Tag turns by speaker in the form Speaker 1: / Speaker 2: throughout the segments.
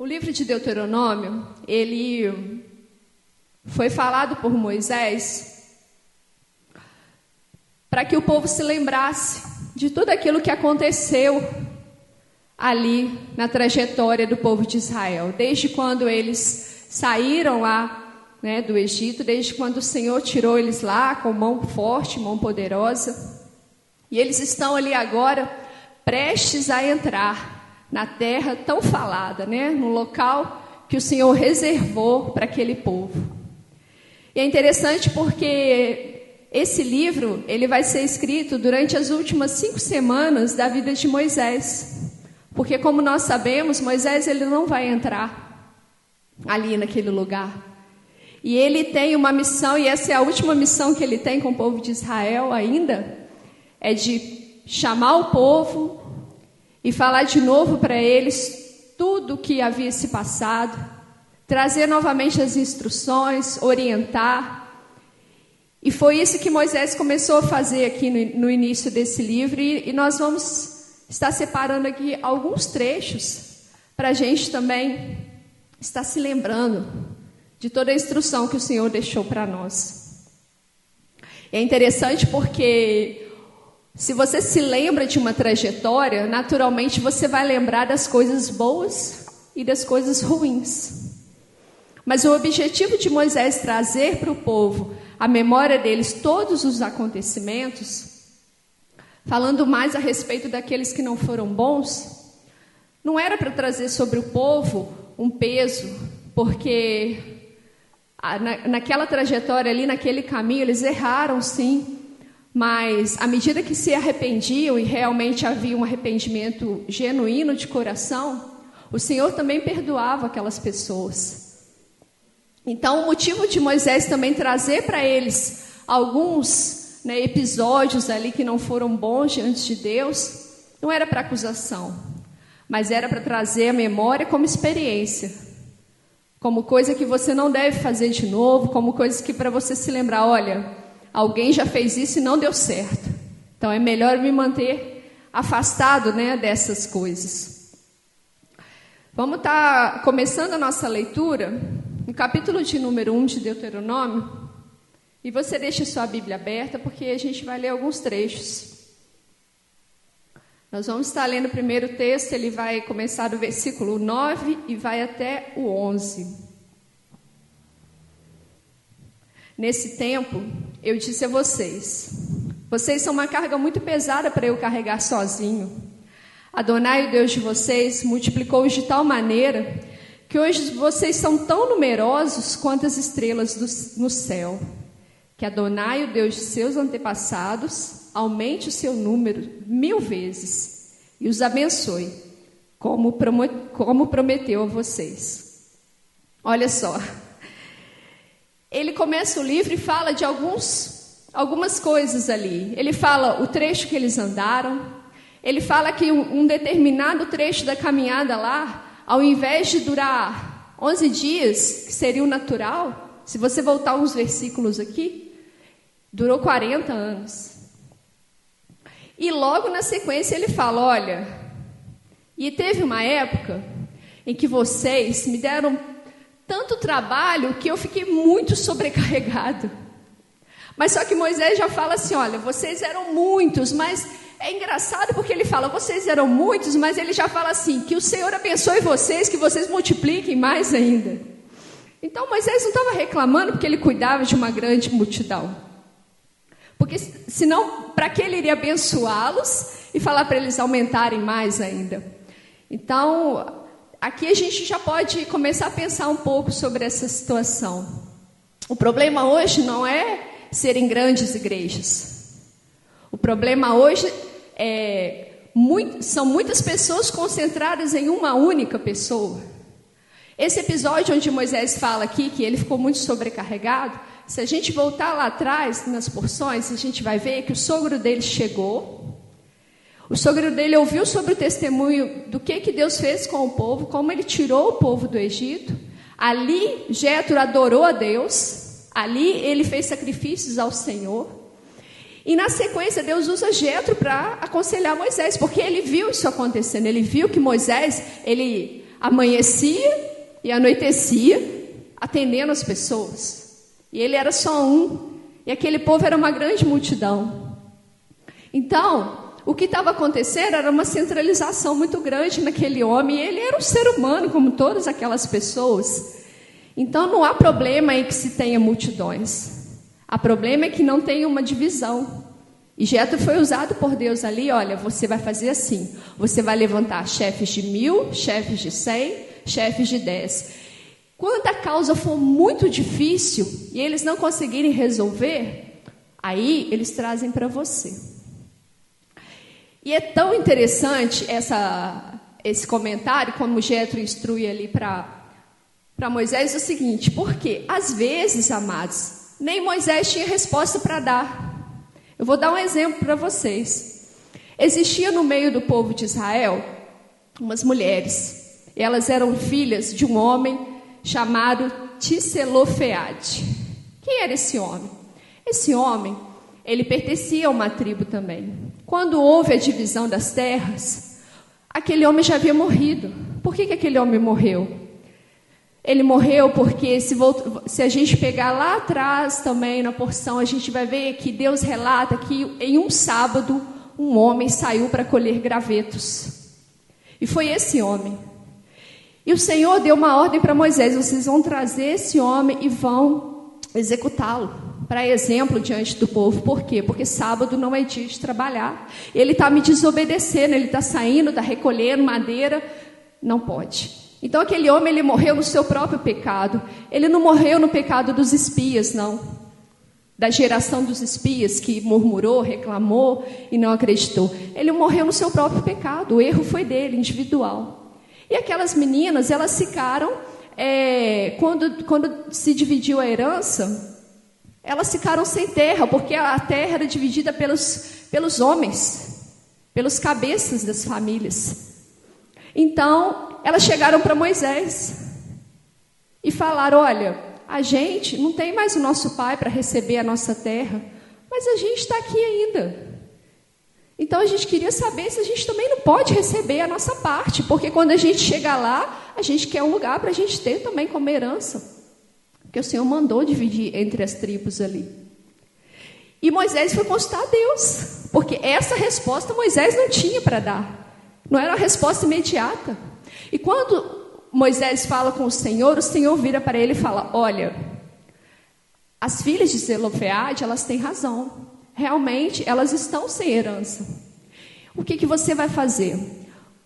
Speaker 1: O livro de Deuteronômio, ele foi falado por Moisés para que o povo se lembrasse de tudo aquilo que aconteceu ali na trajetória do povo de Israel, desde quando eles saíram lá, né, do Egito, desde quando o Senhor tirou eles lá com mão forte, mão poderosa, e eles estão ali agora prestes a entrar na terra tão falada, né, no local que o Senhor reservou para aquele povo. E é interessante porque esse livro ele vai ser escrito durante as últimas 5 semanas da vida de Moisés, porque como nós sabemos, Moisés ele não vai entrar ali naquele lugar. E ele tem uma missão, e essa é a última missão que ele tem com o povo de Israel ainda, é de chamar o povo e falar de novo para eles tudo o que havia se passado, trazer novamente as instruções, orientar. E foi isso que Moisés começou a fazer aqui no início desse livro, e nós vamos estar separando aqui alguns trechos para a gente também estar se lembrando de toda a instrução que o Senhor deixou para nós. É interessante porque se você se lembra de uma trajetória, naturalmente você vai lembrar das coisas boas e das coisas ruins. Mas o objetivo de Moisés trazer para o povo a memória deles todos os acontecimentos, falando mais a respeito daqueles que não foram bons, não era para trazer sobre o povo um peso, porque naquela trajetória ali, naquele caminho, eles erraram sim, mas à medida que se arrependiam e realmente havia um arrependimento genuíno de coração, o Senhor também perdoava aquelas pessoas. Então o motivo de Moisés também trazer para eles alguns, né, episódios ali que não foram bons diante de Deus, não era para acusação, mas era para trazer a memória como experiência, como coisa que você não deve fazer de novo, como coisa que para você se lembrar, olha, alguém já fez isso e não deu certo, então é melhor me manter afastado, né, dessas coisas. Vamos estar começando a nossa leitura no capítulo de número 1 de Deuteronômio, e você deixa sua Bíblia aberta, porque a gente vai ler alguns trechos. Nós vamos estar lendo o primeiro texto, ele vai começar do versículo 9 e vai até o 11. Nesse tempo, eu disse a vocês, vocês são uma carga muito pesada para eu carregar sozinho. Adonai, o Deus de vocês, multiplicou-os de tal maneira que hoje vocês são tão numerosos quanto as estrelas no céu. Que Adonai, o Deus de seus antepassados, aumente o seu número 1000 vezes e os abençoe, como prometeu a vocês. Olha só, ele começa o livro e fala de algumas coisas ali. Ele fala o trecho que eles andaram, ele fala que um determinado trecho da caminhada lá, ao invés de durar 11 dias, que seria o natural, se você voltar uns versículos aqui, durou 40 anos. E logo na sequência ele fala, olha, e teve uma época em que vocês me deram tanto trabalho que eu fiquei muito sobrecarregado. Mas só que Moisés já fala assim, olha, vocês eram muitos, mas é engraçado porque ele fala, vocês eram muitos, mas ele já fala assim, que o Senhor abençoe vocês, que vocês multipliquem mais ainda. Então Moisés não estava reclamando porque ele cuidava de uma grande multidão. Porque senão, para que ele iria abençoá-los e falar para eles aumentarem mais ainda? Então, aqui a gente já pode começar a pensar um pouco sobre essa situação. O problema hoje não é serem grandes igrejas. O problema hoje são muitas pessoas concentradas em uma única pessoa. Esse episódio onde Moisés fala aqui que ele ficou muito sobrecarregado, se a gente voltar lá atrás, nas porções, a gente vai ver que o sogro dele chegou. O sogro dele ouviu sobre o testemunho do que Deus fez com o povo, como ele tirou o povo do Egito. Ali, Jétro adorou a Deus. Ali, ele fez sacrifícios ao Senhor. E na sequência, Deus usa Jétro para aconselhar Moisés, porque ele viu isso acontecendo. Ele viu que Moisés, ele amanhecia e anoitecia atendendo as pessoas. E ele era só um. E aquele povo era uma grande multidão. Então, o que estava acontecendo era uma centralização muito grande naquele homem. E ele era um ser humano, como todas aquelas pessoas. Então, não há problema em que se tenha multidões. Há problema é que não tenha uma divisão. E Jetro foi usado por Deus ali. Olha, você vai fazer assim. Você vai levantar chefes de 1000, chefes de 100, chefes de 10. Quando a causa for muito difícil e eles não conseguirem resolver, aí eles trazem para você. E é tão interessante esse comentário, como Jetro instrui ali para Moisés, o seguinte, porque às vezes, amados, nem Moisés tinha resposta para dar. Eu vou dar um exemplo para vocês. Existia no meio do povo de Israel umas mulheres. Elas eram filhas de um homem chamado Tisselofeade. Quem era esse homem? Esse homem, ele pertencia a uma tribo também. Quando houve a divisão das terras, aquele homem já havia morrido. Por que aquele homem morreu? Ele morreu porque, se a gente pegar lá atrás também na porção, a gente vai ver que Deus relata que em um sábado, um homem saiu para colher gravetos. E foi esse homem. E o Senhor deu uma ordem para Moisés: vocês vão trazer esse homem e vão executá-lo, para exemplo diante do povo. Por quê? Porque sábado não é dia de trabalhar. Ele está me desobedecendo, ele está saindo, está recolhendo madeira, não pode. Então aquele homem, ele morreu no seu próprio pecado. Ele não morreu no pecado dos espias, não. Da geração dos espias que murmurou, reclamou e não acreditou. Ele morreu no seu próprio pecado, o erro foi dele, individual. E aquelas meninas, elas ficaram, quando se dividiu a herança, elas ficaram sem terra, porque a terra era dividida pelos homens, pelos cabeças das famílias. Então, elas chegaram para Moisés e falaram: olha, a gente não tem mais o nosso pai para receber a nossa terra, mas a gente está aqui ainda. Então a gente queria saber se a gente também não pode receber a nossa parte, porque quando a gente chegar lá, a gente quer um lugar para a gente ter também como herança, porque o Senhor mandou dividir entre as tribos ali. E Moisés foi consultar a Deus, porque essa resposta Moisés não tinha para dar, não era uma resposta imediata. E quando Moisés fala com o Senhor vira para ele e fala: olha, as filhas de Zelofeade, elas têm razão. Realmente, elas estão sem herança. O que você vai fazer?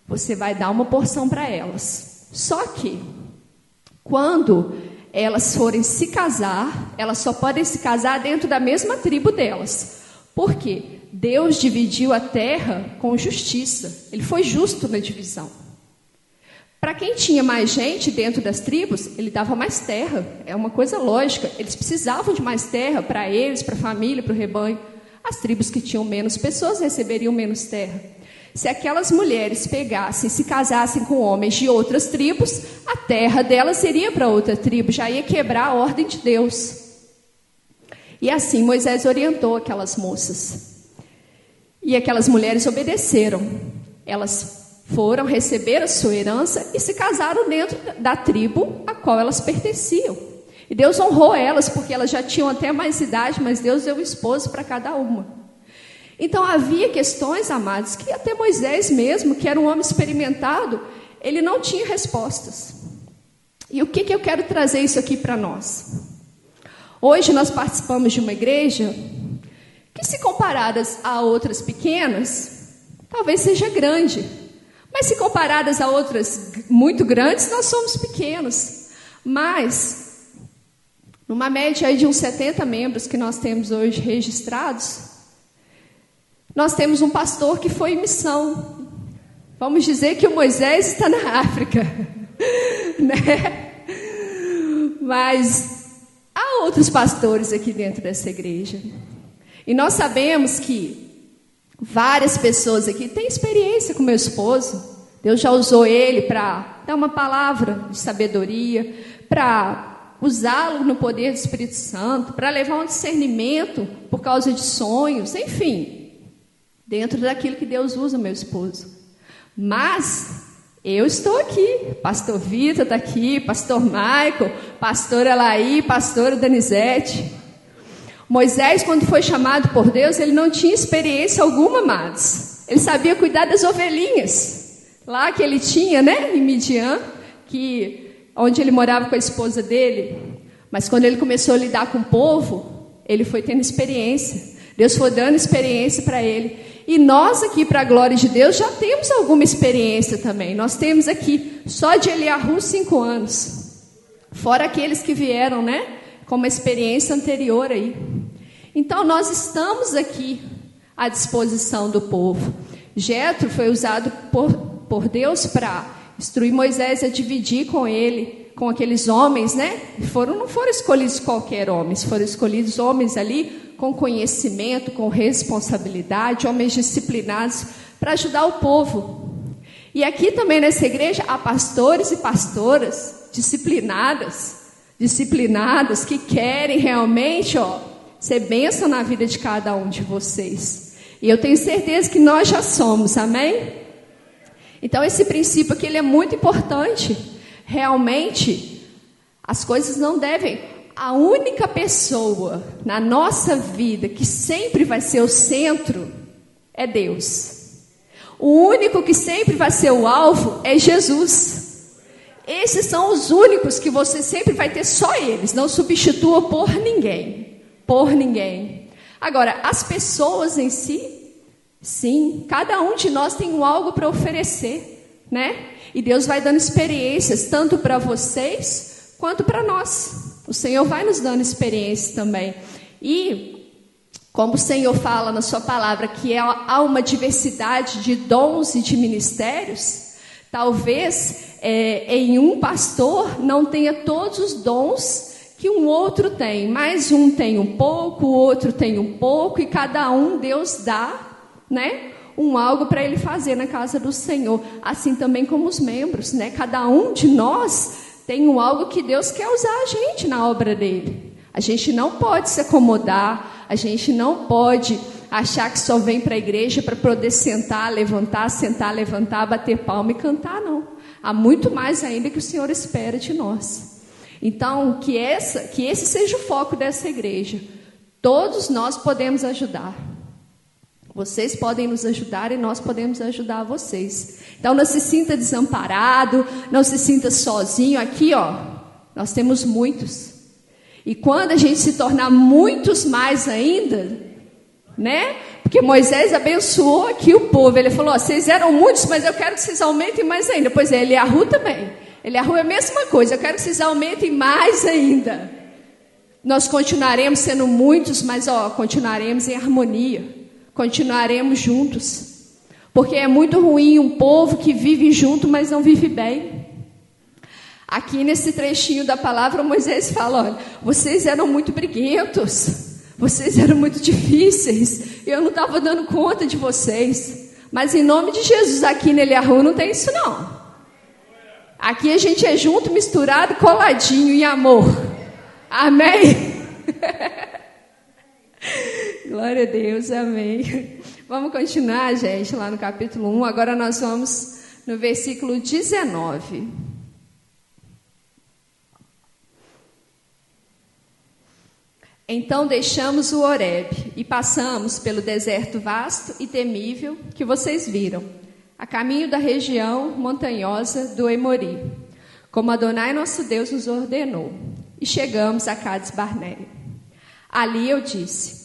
Speaker 1: Você vai dar uma porção para elas. Só que, quando elas forem se casar, elas só podem se casar dentro da mesma tribo delas. Por quê? Deus dividiu a terra com justiça. Ele foi justo na divisão. Para quem tinha mais gente dentro das tribos, ele dava mais terra. É uma coisa lógica. Eles precisavam de mais terra para eles, para a família, para o rebanho. As tribos que tinham menos pessoas receberiam menos terra. Se aquelas mulheres pegassem, se casassem com homens de outras tribos, a terra delas seria para outra tribo, já ia quebrar a ordem de Deus. E assim Moisés orientou aquelas moças. E aquelas mulheres obedeceram. Elas foram receber a sua herança e se casaram dentro da tribo a qual elas pertenciam. E Deus honrou elas, porque elas já tinham até mais idade, mas Deus deu um esposo para cada uma. Então havia questões, amados, que até Moisés mesmo, que era um homem experimentado, ele não tinha respostas. E o que eu quero trazer isso aqui para nós? Hoje nós participamos de uma igreja que, se comparadas a outras pequenas, talvez seja grande. Mas se comparadas a outras muito grandes, nós somos pequenos. Mas numa média aí de uns 70 membros que nós temos hoje registrados, nós temos um pastor que foi em missão. Vamos dizer que o Moisés está na África, né? Mas há outros pastores aqui dentro dessa igreja. E nós sabemos que várias pessoas aqui têm experiência com meu esposo. Deus já usou ele para dar uma palavra de sabedoria, para usá-lo no poder do Espírito Santo, para levar um discernimento por causa de sonhos, enfim, dentro daquilo que Deus usa meu esposo. Mas Eu estou aqui, pastor Vitor está aqui, pastor Michael, pastora Laí, pastora Danizete. Moisés, quando foi chamado por Deus, ele não tinha experiência alguma, amados. Ele sabia cuidar das ovelhinhas, lá que ele tinha, né, em Midian, onde ele morava com a esposa dele. Mas quando ele começou a lidar com o povo, ele foi tendo experiência. Deus foi dando experiência para ele. E nós aqui, para a glória de Deus, já temos alguma experiência também. Nós temos aqui, só de Eliahu, 5 anos. Fora aqueles que vieram, né, com uma experiência anterior aí. Então, nós estamos aqui à disposição do povo. Jetro foi usado por Deus para instruir Moisés a dividir com ele, com aqueles homens, né? Não foram escolhidos qualquer homens, foram escolhidos homens ali com conhecimento, com responsabilidade, homens disciplinados para ajudar o povo. E aqui também nessa igreja há pastores e pastoras disciplinadas que querem realmente, ser bênção na vida de cada um de vocês. E eu tenho certeza que nós já somos, amém? Então esse princípio aqui ele é muito importante. Realmente, as coisas não devem... A única pessoa na nossa vida que sempre vai ser o centro é Deus. O único que sempre vai ser o alvo é Jesus. Esses são os únicos que você sempre vai ter, só eles. Não substitua por ninguém. Por ninguém. Agora, as pessoas em si, sim, cada um de nós tem algo para oferecer, né? E Deus vai dando experiências, tanto para vocês quanto para nós. O Senhor vai nos dando experiência também. E, como o Senhor fala na sua palavra, que há uma diversidade de dons e de ministérios, talvez em um pastor não tenha todos os dons que um outro tem. Mas um tem um pouco, o outro tem um pouco, e cada um Deus dá, né, algo para ele fazer na casa do Senhor. Assim também como os membros, né? Cada um de nós tem algo que Deus quer usar a gente na obra dele. A gente não pode se acomodar, a gente não pode achar que só vem para a igreja para poder sentar, levantar, bater palma e cantar, não. Há muito mais ainda que o Senhor espera de nós. Então, que esse seja o foco dessa igreja. Todos nós podemos ajudar. Vocês podem nos ajudar e nós podemos ajudar vocês. Então não se sinta desamparado, não se sinta sozinho. Aqui, nós temos muitos. E quando a gente se tornar muitos mais ainda, né? Porque Moisés abençoou aqui o povo. Ele falou, vocês eram muitos, mas eu quero que vocês aumentem mais ainda. Pois é, Eliahu também. Eliahu é a mesma coisa, eu quero que vocês aumentem mais ainda. Nós continuaremos sendo muitos, mas continuaremos em harmonia. Continuaremos juntos, porque é muito ruim um povo que vive junto, mas não vive bem. Aqui nesse trechinho da palavra, Moisés fala, olha, vocês eram muito briguentos, vocês eram muito difíceis, eu não estava dando conta de vocês, mas em nome de Jesus, aqui nele não tem isso não. Aqui a gente é junto, misturado, coladinho em amor, amém? Glória a Deus, amém. Vamos continuar, gente, lá no capítulo 1. Agora nós vamos no versículo 19. Então deixamos o Horebe e passamos pelo deserto vasto e temível que vocês viram, a caminho da região montanhosa do Emori, como Adonai nosso Deus nos ordenou. E chegamos a Cades Barneia. Ali eu disse,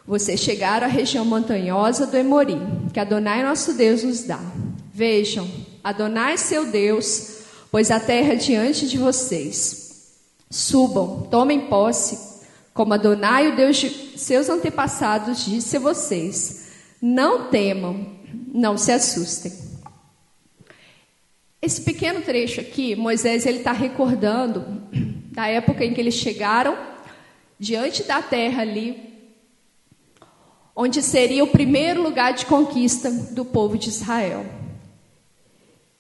Speaker 1: vocês chegaram à região montanhosa do Emori, que Adonai nosso Deus nos dá. Vejam, Adonai seu Deus, pois a terra é diante de vocês. Subam, tomem posse, como Adonai, o Deus de seus antepassados, disse a vocês. Não temam, não se assustem. Esse pequeno trecho aqui, Moisés está recordando da época em que eles chegaram diante da terra ali, onde seria o primeiro lugar de conquista do povo de Israel.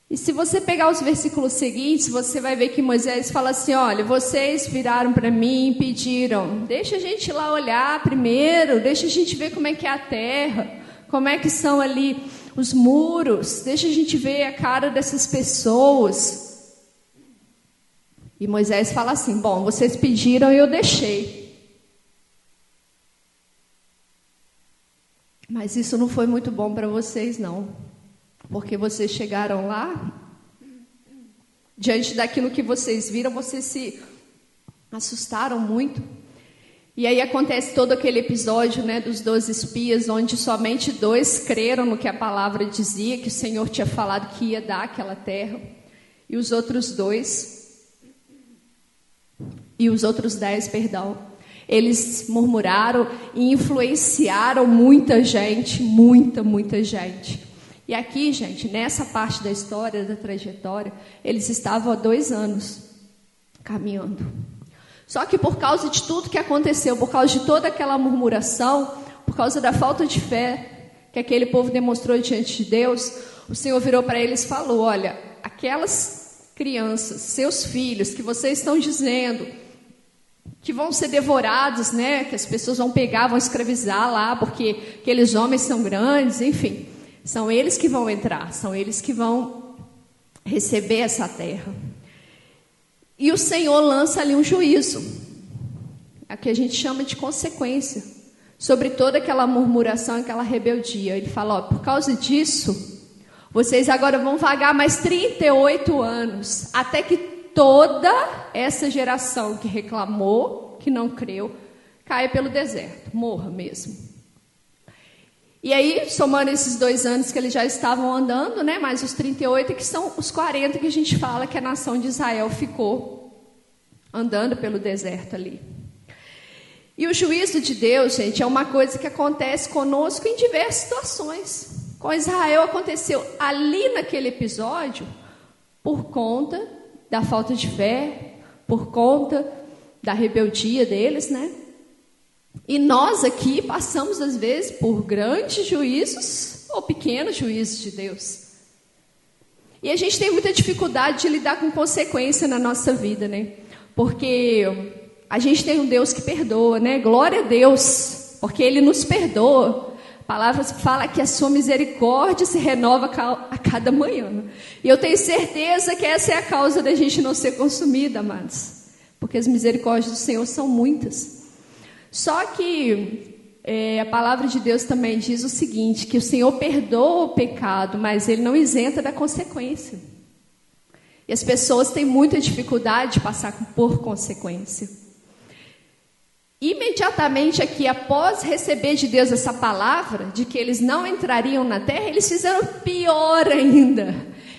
Speaker 1: E se você pegar os versículos seguintes, você vai ver que Moisés fala assim, olha, vocês viraram para mim e pediram, deixa a gente ir lá olhar primeiro, deixa a gente ver como é que é a terra, como é que são ali os muros, deixa a gente ver a cara dessas pessoas. E Moisés fala assim: bom, vocês pediram e eu deixei. Mas isso não foi muito bom para vocês, não. Porque vocês chegaram lá, diante daquilo que vocês viram, vocês se assustaram muito. E aí acontece todo aquele episódio, né, dos 12 espias, onde somente 2 creram no que a palavra dizia, que o Senhor tinha falado que ia dar aquela terra. E os outros 10, eles murmuraram e influenciaram muita gente, muita gente. E aqui, gente, nessa parte da história, da trajetória, eles estavam há 2 anos caminhando. Só que por causa de tudo que aconteceu, por causa de toda aquela murmuração, por causa da falta de fé que aquele povo demonstrou diante de Deus, o Senhor virou para eles e falou: olha, aquelas crianças, seus filhos, que vocês estão dizendo que vão ser devorados, né, que as pessoas vão pegar, vão escravizar lá, porque aqueles homens são grandes, enfim, são eles que vão entrar, são eles que vão receber essa terra. E o Senhor lança ali um juízo, a que a gente chama de consequência, sobre toda aquela murmuração, aquela rebeldia. Ele fala: ó, por causa disso, vocês agora vão vagar mais 38 anos, até que toda essa geração que reclamou, que não creu, caia pelo deserto, morra mesmo. E aí, somando esses 2 anos que eles já estavam andando, né, mais os 38, que são os 40 que a gente fala que a nação de Israel ficou andando pelo deserto ali. E o juízo de Deus, gente, é uma coisa que acontece conosco em diversas situações. Com Israel aconteceu ali naquele episódio, por conta da falta de fé, por conta da rebeldia deles, né? E nós aqui passamos, às vezes, por grandes juízos ou pequenos juízos de Deus. E a gente tem muita dificuldade de lidar com consequência na nossa vida, né? Porque a gente tem um Deus que perdoa, né? Glória a Deus, porque Ele nos perdoa. A palavra fala que a sua misericórdia se renova a cada manhã. E eu tenho certeza que essa é a causa da gente não ser consumida, amados. Porque as misericórdias do Senhor são muitas. Só que a palavra de Deus também diz o seguinte, que o Senhor perdoa o pecado, mas Ele não isenta da consequência. E as pessoas têm muita dificuldade de passar por consequência. Imediatamente aqui, após receber de Deus essa palavra, de que eles não entrariam na terra, eles fizeram pior ainda.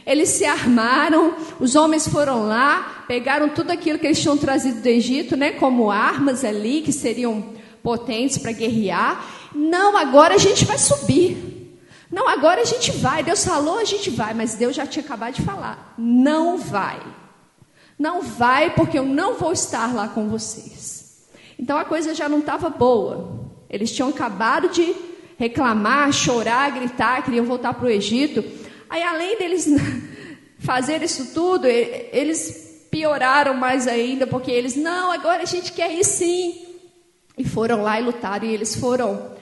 Speaker 1: Eles se armaram, os homens foram lá, pegaram tudo aquilo que eles tinham trazido do Egito, né, como armas ali, que seriam potentes para guerrear. Não, agora a gente vai subir. Não, agora a gente vai. Deus falou, a gente vai. Mas Deus já tinha acabado de falar. Não vai. Não vai, porque eu não vou estar lá com vocês. Então a coisa já não estava boa. Eles tinham acabado de reclamar, chorar, gritar, queriam voltar para o Egito. Aí, além deles fazer isso tudo, eles pioraram mais ainda, porque eles, não, agora a gente quer ir sim. E foram lá e lutaram, e eles foram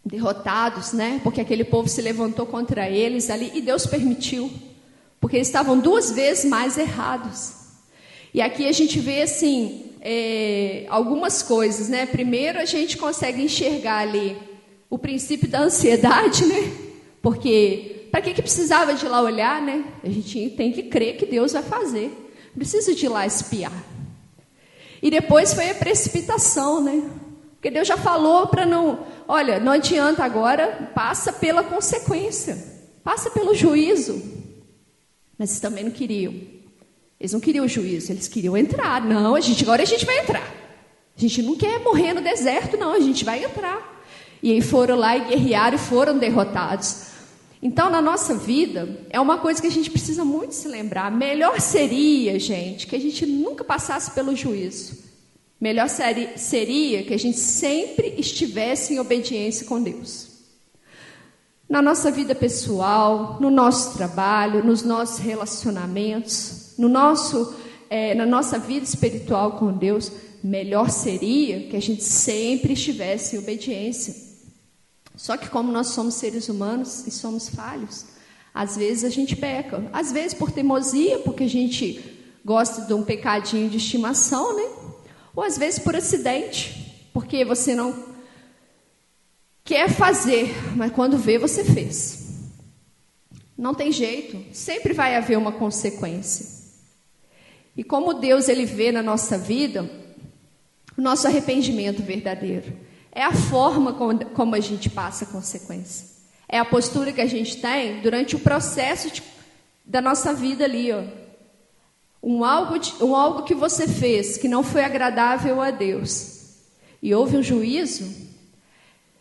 Speaker 1: derrotados, né? Porque aquele povo se levantou contra eles ali, e Deus permitiu, porque eles estavam 2 vezes mais errados. E aqui a gente vê, assim, algumas coisas, né? Primeiro, a gente consegue enxergar ali o princípio da ansiedade, né? Porque, para que precisava de ir lá olhar, né? A gente tem que crer que Deus vai fazer. Não precisa de ir lá espiar. E depois foi a precipitação, né? Porque Deus já falou para não... Olha, não adianta agora, passa pela consequência. Passa pelo juízo. Mas eles também não queriam. Eles não queriam o juízo, eles queriam entrar. Não, agora a gente vai entrar. A gente não quer morrer no deserto, não, a gente vai entrar. E aí foram lá e guerrearam e foram derrotados. Então, na nossa vida, é uma coisa que a gente precisa muito se lembrar. Melhor seria, gente, que a gente nunca passasse pelo juízo. Melhor seria que a gente sempre estivesse em obediência com Deus. Na nossa vida pessoal, no nosso trabalho, nos nossos relacionamentos, na nossa vida espiritual com Deus, melhor seria que a gente sempre estivesse em obediência. Só que como nós somos seres humanos e somos falhos, às vezes a gente peca. Às vezes por teimosia, porque a gente gosta de um pecadinho de estimação, né? Ou às vezes por acidente, porque você não quer fazer, mas quando vê, você fez. Não tem jeito, sempre vai haver uma consequência. E como Deus ele vê na nossa vida o nosso arrependimento verdadeiro, é a forma como a gente passa a consequência. É a postura que a gente tem durante o processo da nossa vida ali, ó. Algo que você fez que não foi agradável a Deus e houve um juízo,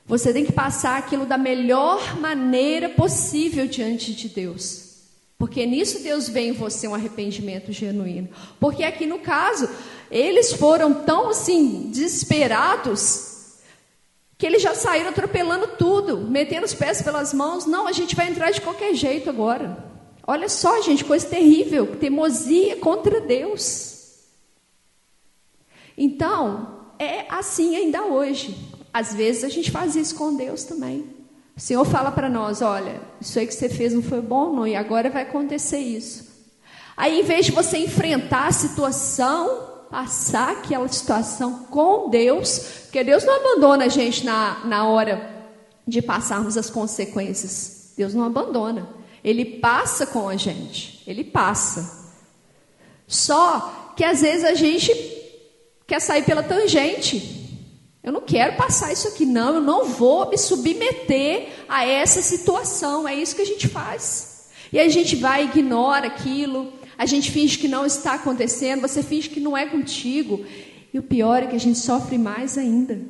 Speaker 1: você tem que passar aquilo da melhor maneira possível diante de Deus. Porque nisso Deus vê em você um arrependimento genuíno. Porque aqui no caso, eles foram tão assim, desesperados, que eles já saíram atropelando tudo, metendo os pés pelas mãos. Não, a gente vai entrar de qualquer jeito agora. Olha só, gente, coisa terrível, teimosia contra Deus. Então, é assim ainda hoje. Às vezes a gente faz isso com Deus também. O Senhor fala para nós, olha, isso aí que você fez não foi bom, não, e agora vai acontecer isso. Aí, em vez de você enfrentar a situação, passar aquela situação com Deus, porque Deus não abandona a gente na hora de passarmos as consequências. Deus não abandona. Ele passa com a gente. Ele passa. Só que às vezes a gente quer sair pela tangente. Eu não quero passar isso aqui, não. Eu não vou me submeter a essa situação. É isso que a gente faz. E a gente vai e ignora aquilo. A gente finge que não está acontecendo. Você finge que não é contigo. E o pior é que a gente sofre mais ainda.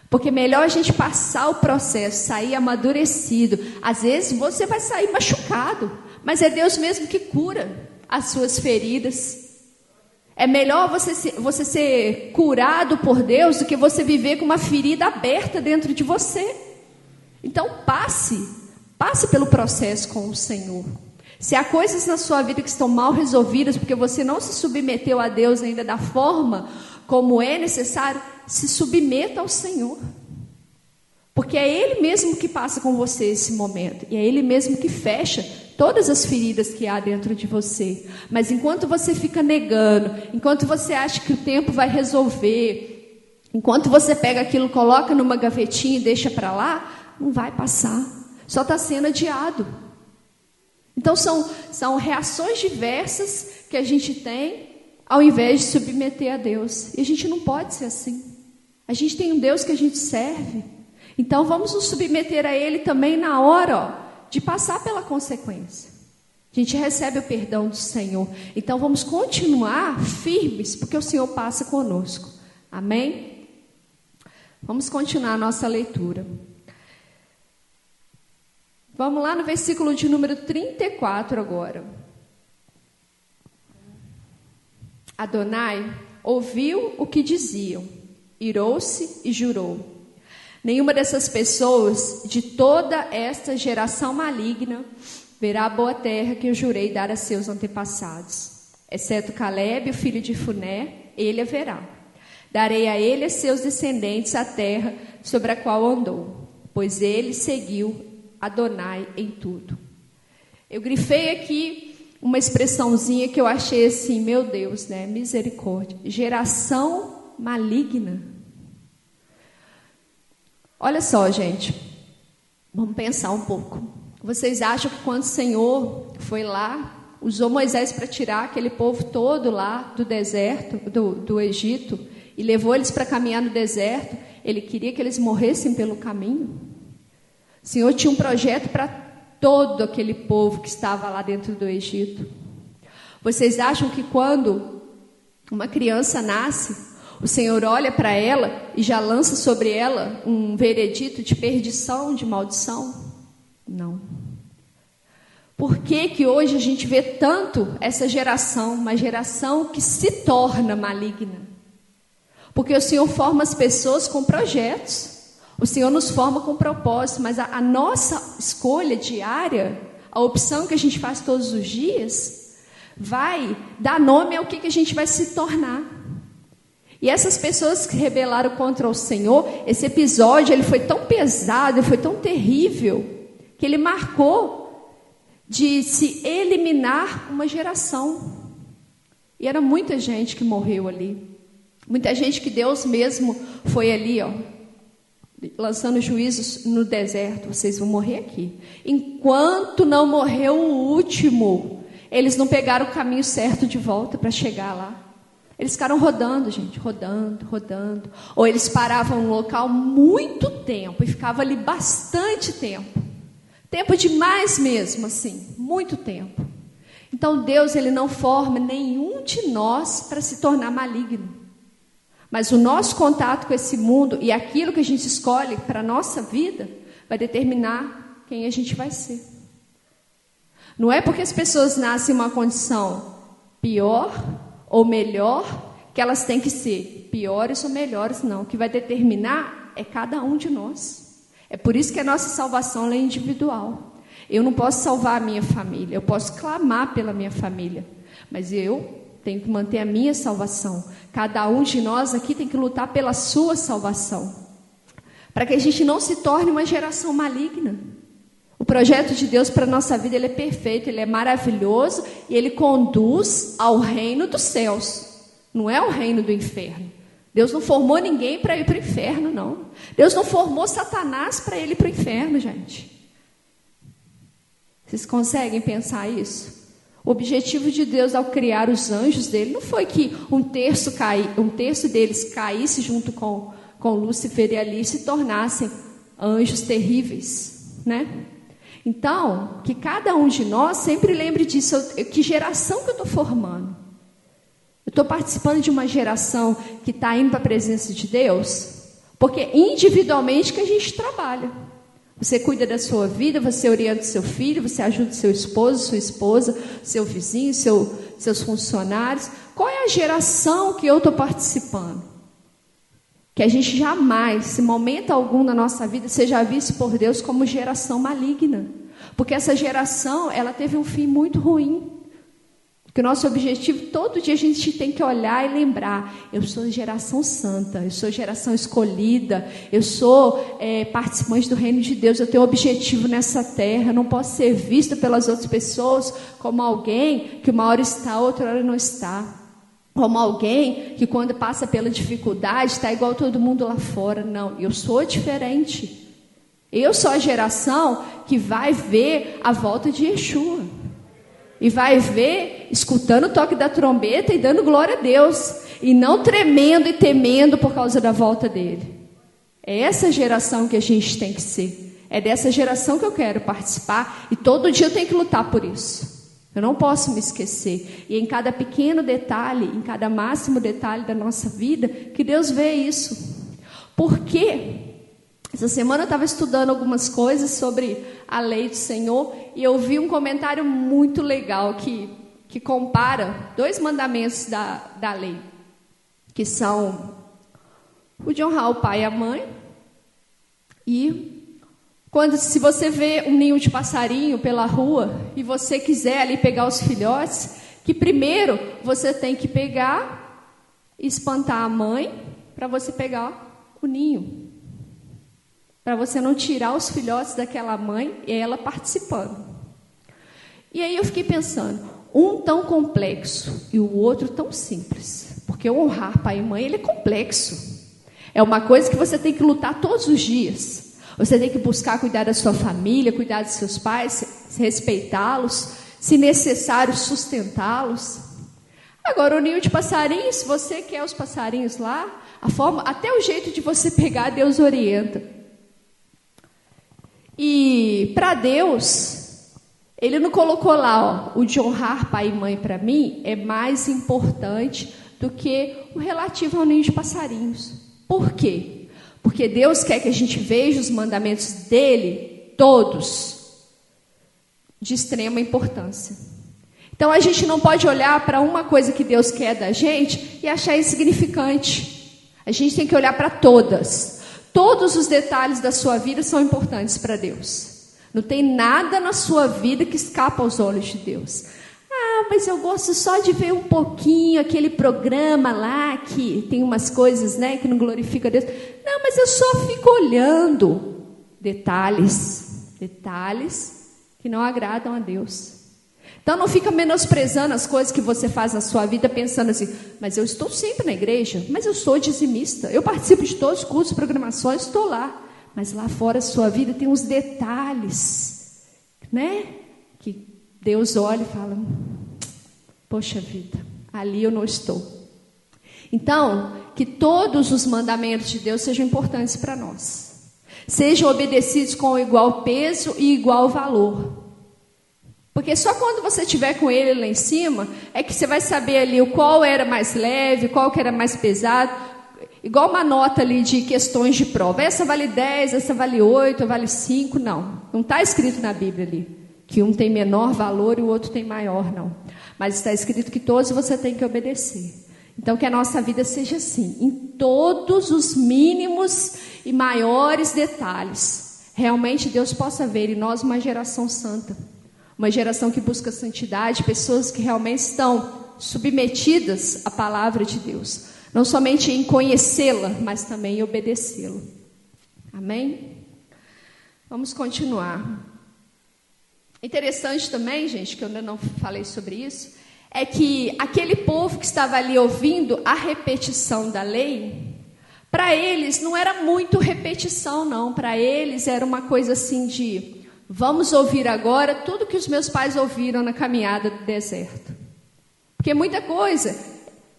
Speaker 1: Porque é melhor a gente passar o processo, sair amadurecido. Às vezes você vai sair machucado. Mas é Deus mesmo que cura as suas feridas. É melhor você ser curado por Deus do que você viver com uma ferida aberta dentro de você. Então passe pelo processo com o Senhor. Se há coisas na sua vida que estão mal resolvidas, porque você não se submeteu a Deus ainda da forma como é necessário, se submeta ao Senhor. Porque é Ele mesmo que passa com você esse momento. E é Ele mesmo que fecha todas as feridas que há dentro de você. Mas enquanto você fica negando, enquanto você acha que o tempo vai resolver, enquanto você pega aquilo, coloca numa gavetinha e deixa para lá, não vai passar. Só está sendo adiado. Então são reações diversas que a gente tem ao invés de submeter a Deus. E a gente não pode ser assim. A gente tem um Deus que a gente serve. Então vamos nos submeter a Ele também na hora, de passar pela consequência. A gente recebe o perdão do Senhor. Então vamos continuar firmes, porque o Senhor passa conosco. Amém? Vamos continuar a nossa leitura. Vamos lá no versículo de número 34 agora. Adonai ouviu o que diziam, irou-se e jurou: nenhuma dessas pessoas de toda esta geração maligna verá a boa terra que eu jurei dar a seus antepassados, exceto Calebe, o filho de Funé, ele a verá. Darei a ele e a seus descendentes a terra sobre a qual andou, pois ele seguiu Adonai em tudo. Eu grifei aqui uma expressãozinha que eu achei assim, meu Deus, né? Misericórdia. Geração maligna. Olha só, gente. Vamos pensar um pouco. Vocês acham que quando o Senhor foi lá, usou Moisés para tirar aquele povo todo lá do deserto, do Egito, e levou eles para caminhar no deserto, Ele queria que eles morressem pelo caminho? O Senhor tinha um projeto para todo aquele povo que estava lá dentro do Egito. Vocês acham que quando uma criança nasce, o Senhor olha para ela e já lança sobre ela um veredito de perdição, de maldição? Não. Por que que hoje a gente vê tanto essa geração, uma geração que se torna maligna? Porque o Senhor forma as pessoas com projetos. O Senhor nos forma com propósito, mas a nossa escolha diária, a opção que a gente faz todos os dias, vai dar nome ao que a gente vai se tornar. E essas pessoas que rebelaram contra o Senhor, esse episódio ele foi tão pesado, ele foi tão terrível, que ele marcou de se eliminar uma geração. E era muita gente que morreu ali. Muita gente que Deus mesmo foi ali, lançando juízos no deserto. Vocês vão morrer aqui. Enquanto não morreu o último, eles não pegaram o caminho certo de volta para chegar lá. Eles ficaram rodando, gente, rodando. Ou eles paravam no local muito tempo e ficavam ali bastante tempo. Tempo demais mesmo, assim, muito tempo. Então Deus, ele não forma nenhum de nós para se tornar maligno. Mas o nosso contato com esse mundo e aquilo que a gente escolhe para a nossa vida vai determinar quem a gente vai ser. Não é porque as pessoas nascem em uma condição pior ou melhor que elas têm que ser piores ou melhores, não. O que vai determinar é cada um de nós. É por isso que a nossa salvação é individual. Eu não posso salvar a minha família, eu posso clamar pela minha família, mas eu tenho que manter a minha salvação. Cada um de nós aqui tem que lutar pela sua salvação, para que a gente não se torne uma geração maligna. O projeto de Deus para a nossa vida, ele é perfeito, ele é maravilhoso e ele conduz ao reino dos céus. Não é o reino do inferno. Deus não formou ninguém para ir para o inferno, não. Deus não formou Satanás para ele ir para o inferno, gente. Vocês conseguem pensar isso? O objetivo de Deus ao criar os anjos dele não foi que um terço deles caísse junto com Lúcifer e ali se tornassem anjos terríveis, né? Então, que cada um de nós sempre lembre disso. Que geração que eu estou formando? Eu estou participando de uma geração que está indo para a presença de Deus? Porque individualmente que a gente trabalha. Você cuida da sua vida, você orienta o seu filho, você ajuda o seu esposo, sua esposa, seu vizinho, seus funcionários. Qual é a geração que eu estou participando? Que a gente jamais, em momento algum na nossa vida, seja visto por Deus como geração maligna. Porque essa geração, ela teve um fim muito ruim. Porque o nosso objetivo, todo dia a gente tem que olhar e lembrar: eu sou geração santa, eu sou geração escolhida, eu sou participante do reino de Deus, eu tenho um objetivo nessa terra, eu não posso ser vista pelas outras pessoas como alguém que uma hora está, outra hora não está. Como alguém que quando passa pela dificuldade está igual todo mundo lá fora. Não, eu sou diferente. Eu sou a geração que vai ver a volta de Yeshua. E vai ver, escutando o toque da trombeta e dando glória a Deus. E não tremendo e temendo por causa da volta dele. É essa geração que a gente tem que ser. É dessa geração que eu quero participar. E todo dia eu tenho que lutar por isso. Eu não posso me esquecer. E em cada pequeno detalhe, em cada máximo detalhe da nossa vida, que Deus vê isso. Por quê? Essa semana eu estava estudando algumas coisas sobre a lei do Senhor e eu vi um comentário muito legal que compara 2 mandamentos da lei, que são o de honrar o pai e a mãe e se você vê um ninho de passarinho pela rua e você quiser ali pegar os filhotes, que primeiro você tem que pegar e espantar a mãe para você pegar o ninho. Para você não tirar os filhotes daquela mãe e ela participando. E aí eu fiquei pensando, um tão complexo e o outro tão simples. Porque honrar pai e mãe, ele é complexo. É uma coisa que você tem que lutar todos os dias. Você tem que buscar cuidar da sua família, cuidar dos seus pais, respeitá-los, se necessário, sustentá-los. Agora, o ninho de passarinhos, se você quer os passarinhos lá, a forma, até o jeito de você pegar, Deus orienta. E para Deus, Ele não colocou lá, o de honrar pai e mãe para mim é mais importante do que o relativo ao ninho de passarinhos. Por quê? Porque Deus quer que a gente veja os mandamentos dele, todos, de extrema importância. Então a gente não pode olhar para uma coisa que Deus quer da gente e achar insignificante. A gente tem que olhar para todas. Todos os detalhes da sua vida são importantes para Deus. Não tem nada na sua vida que escapa aos olhos de Deus. mas eu gosto só de ver um pouquinho aquele programa lá que tem umas coisas, né, que não glorifica a Deus. Não, mas eu só fico olhando detalhes que não agradam a Deus. Então não fica menosprezando as coisas que você faz na sua vida, pensando assim, mas eu estou sempre na igreja, mas eu sou dizimista, eu participo de todos os cursos, programações, estou lá. Mas lá fora da sua vida tem uns detalhes, né? Que Deus olha e fala, poxa vida, ali eu não estou. Então, que todos os mandamentos de Deus sejam importantes para nós. Sejam obedecidos com igual peso e igual valor. Porque só quando você estiver com ele lá em cima, é que você vai saber ali o qual era mais leve, qual que era mais pesado. Igual uma nota ali de questões de prova. Essa vale 10, essa vale 8, vale 5. Não está escrito na Bíblia ali que um tem menor valor e o outro tem maior, não. Mas está escrito que todos você tem que obedecer. Então que a nossa vida seja assim, em todos os mínimos e maiores detalhes. Realmente Deus possa ver em nós uma geração santa. Uma geração que busca santidade, pessoas que realmente estão submetidas à palavra de Deus. Não somente em conhecê-la, mas também em obedecê-la. Amém? Vamos continuar. Interessante também, gente, que eu ainda não falei sobre isso, é que aquele povo que estava ali ouvindo a repetição da lei, para eles não era muito repetição, não. Para eles era uma coisa assim de... Vamos ouvir agora tudo que os meus pais ouviram na caminhada do deserto. Porque muita coisa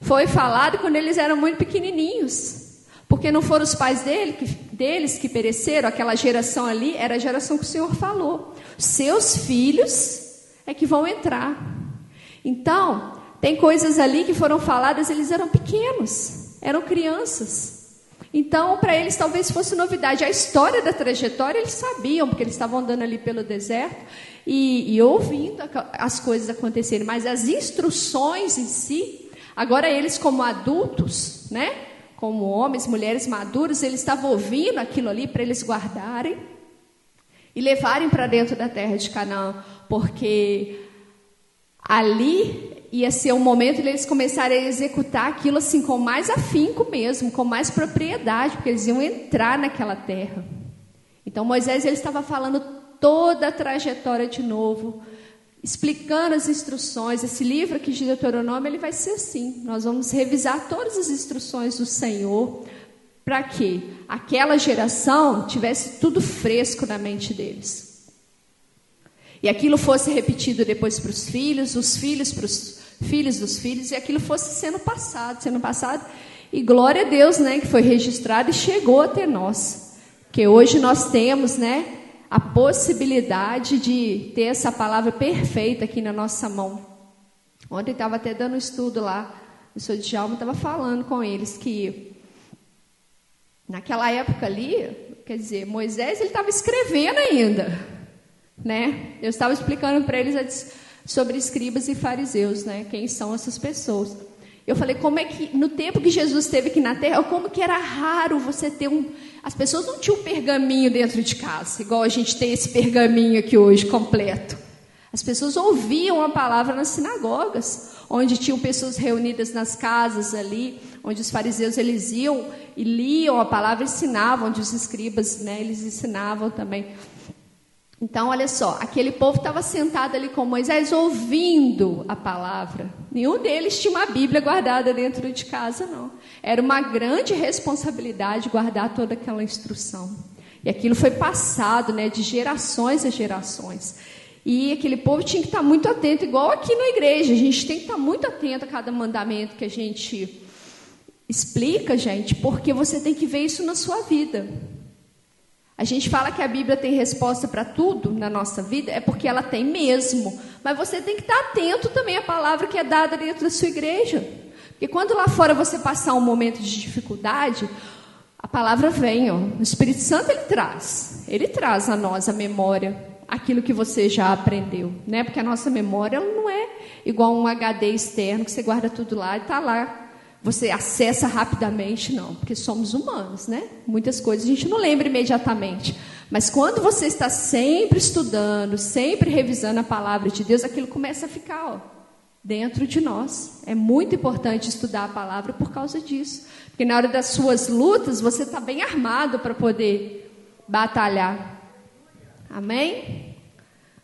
Speaker 1: foi falada quando eles eram muito pequenininhos. Porque não foram os pais deles que pereceram, aquela geração ali era a geração que o Senhor falou. Seus filhos é que vão entrar. Então, tem coisas ali que foram faladas, eles eram pequenos, eram crianças. Então, para eles talvez fosse novidade. A história da trajetória eles sabiam, porque eles estavam andando ali pelo deserto e ouvindo as coisas acontecerem. Mas as instruções em si, agora eles como adultos, né? Como homens, mulheres maduros, eles estavam ouvindo aquilo ali para eles guardarem e levarem para dentro da terra de Canaã. Porque ali... ia ser um momento de eles começarem a executar aquilo assim com mais afinco mesmo, com mais propriedade, porque eles iam entrar naquela terra. Então Moisés ele estava falando toda a trajetória de novo, explicando as instruções. Esse livro aqui de Deuteronômio ele vai ser assim. Nós vamos revisar todas as instruções do Senhor para que aquela geração tivesse tudo fresco na mente deles. E aquilo fosse repetido depois para os filhos para os filhos dos filhos, e aquilo fosse sendo passado, e glória a Deus, né, que foi registrado e chegou até nós, que hoje nós temos, né, a possibilidade de ter essa palavra perfeita aqui na nossa mão. Ontem estava até dando um estudo lá, o senhor Djalma estava falando com eles que naquela época ali, quer dizer, Moisés ele estava escrevendo ainda, né? Eu estava explicando para eles sobre escribas e fariseus, né? Quem são essas pessoas? Eu falei, como é que no tempo que Jesus esteve aqui na terra, como que era raro você ter as pessoas não tinham um pergaminho dentro de casa, igual a gente tem esse pergaminho aqui hoje completo. As pessoas ouviam a palavra nas sinagogas, onde tinham pessoas reunidas nas casas ali, onde os fariseus eles iam e liam a palavra, ensinavam, onde os escribas, né, eles ensinavam também. Então, olha só, aquele povo estava sentado ali com Moisés, ouvindo a palavra. Nenhum deles tinha uma Bíblia guardada dentro de casa, não. Era uma grande responsabilidade guardar toda aquela instrução. E aquilo foi passado, né, de gerações a gerações. E aquele povo tinha que estar muito atento, igual aqui na igreja. A gente tem que estar muito atento a cada mandamento que a gente explica, gente, porque você tem que ver isso na sua vida. A gente fala que a Bíblia tem resposta para tudo na nossa vida, é porque ela tem mesmo. Mas você tem que estar atento também à palavra que é dada dentro da sua igreja. Porque quando lá fora você passar um momento de dificuldade, a palavra vem, ó. O Espírito Santo ele traz a nós a memória, aquilo que você já aprendeu, né? Porque a nossa memória ela não é igual um HD externo, que você guarda tudo lá e está lá. Você acessa rapidamente, não, porque somos humanos, né? Muitas coisas a gente não lembra imediatamente. Mas quando você está sempre estudando, sempre revisando a palavra de Deus, aquilo começa a ficar, ó, dentro de nós. É muito importante estudar a palavra por causa disso. Porque na hora das suas lutas, você está bem armado para poder batalhar. Amém?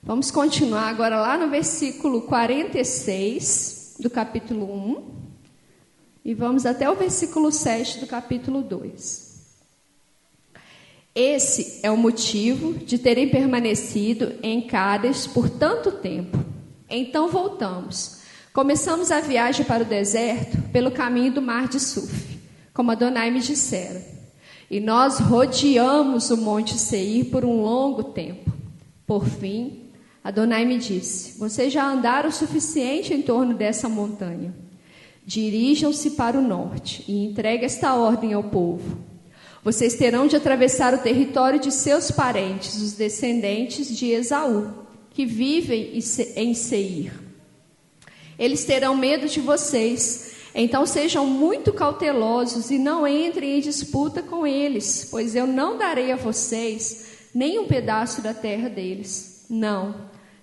Speaker 1: Vamos continuar agora lá no versículo 46 do capítulo 1. E vamos até o versículo 7 do capítulo 2. Esse é o motivo de terem permanecido em Cádiz por tanto tempo. Então voltamos. Começamos a viagem para o deserto pelo caminho do mar de Suf, como Adonai me dissera. E nós rodeamos o monte Seir por um longo tempo. Por fim, Adonai me disse: vocês já andaram o suficiente em torno dessa montanha. Dirijam-se para o norte e entregue esta ordem ao povo. Vocês terão de atravessar o território de seus parentes, os descendentes de Esaú, que vivem em Seir. Eles terão medo de vocês, então sejam muito cautelosos e não entrem em disputa com eles, pois eu não darei a vocês nem um pedaço da terra deles. Não,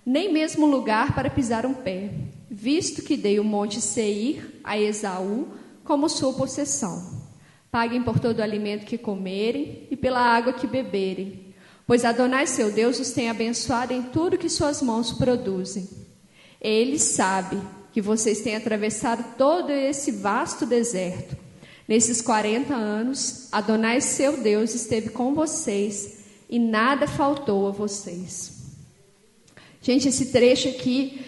Speaker 1: nem mesmo lugar para pisar um pé, visto que dei o monte Seir a Esaú como sua possessão. Paguem por todo o alimento que comerem e pela água que beberem, pois Adonai seu Deus os tem abençoado em tudo que suas mãos produzem. Ele sabe que vocês têm atravessado todo esse vasto deserto. Nesses 40 anos, Adonai seu Deus esteve com vocês e nada faltou a vocês. Gente, esse trecho aqui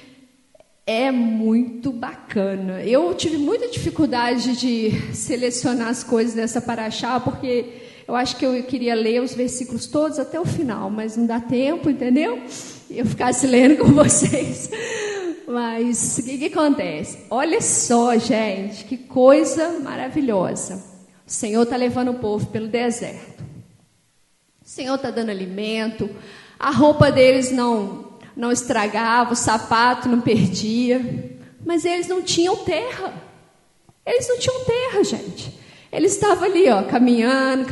Speaker 1: é muito bacana. Eu tive muita dificuldade de selecionar as coisas dessa paraxá, porque eu acho que eu queria ler os versículos todos até o final, mas não dá tempo, entendeu? Eu ficasse lendo com vocês. Mas o que acontece? Olha só, gente, que coisa maravilhosa. O Senhor está levando o povo pelo deserto. O Senhor está dando alimento. A roupa deles não estragava, o sapato não perdia. Mas eles não tinham terra. Eles não tinham terra, gente. Eles estavam ali, caminhando.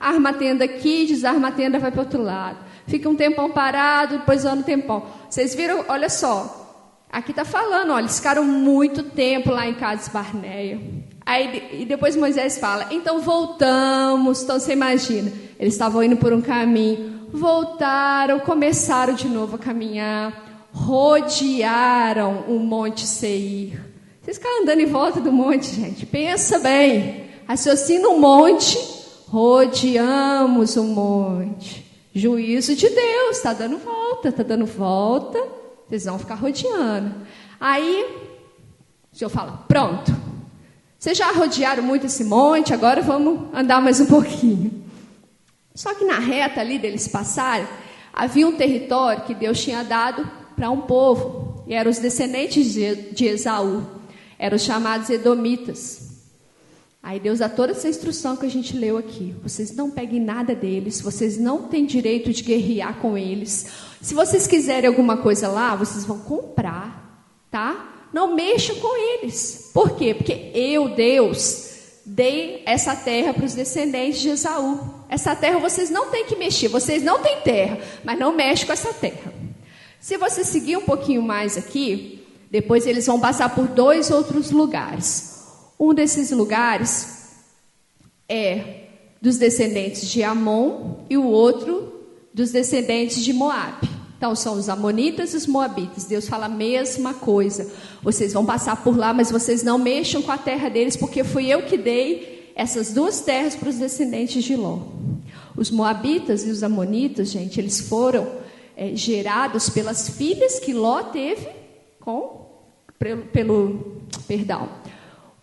Speaker 1: Arma a tenda aqui, desarma a tenda, vai para o outro lado. Fica um tempão parado, depois anda um tempão. Vocês viram? Olha só. Aqui está falando, olha, eles ficaram muito tempo lá em Cádiz Barneia. Aí, e depois Moisés fala, então voltamos. Então você imagina, eles estavam indo por um caminho, voltaram, começaram de novo a caminhar, rodearam o monte Seir. Vocês ficaram andando em volta do monte, gente. Pensa bem, raciocina um monte, rodeamos o monte. Juízo de Deus, está dando volta, vocês vão ficar rodeando. Aí, o Senhor fala, pronto, vocês já rodearam muito esse monte, agora vamos andar mais um pouquinho. Só que na reta ali deles passarem, havia um território que Deus tinha dado para um povo, e eram os descendentes de Esaú, eram os chamados edomitas. Aí Deus dá toda essa instrução que a gente leu aqui. Vocês não peguem nada deles, vocês não têm direito de guerrear com eles. Se vocês quiserem alguma coisa lá, vocês vão comprar, tá? Não mexam com eles. Por quê? Porque eu, Deus, dei essa terra para os descendentes de Esaú. Essa terra vocês não têm que mexer, vocês não têm terra, mas não mexem com essa terra. Se você seguir um pouquinho mais aqui, depois eles vão passar por 2 outros lugares. Um desses lugares é dos descendentes de Amon e o outro dos descendentes de Moabe. Então são os amonitas e os moabitas. Deus fala a mesma coisa. Vocês vão passar por lá, mas vocês não mexam com a terra deles, porque fui eu que dei essas 2 terras para os descendentes de Ló. Os moabitas e os amonitas, gente, eles foram gerados pelas filhas que Ló teve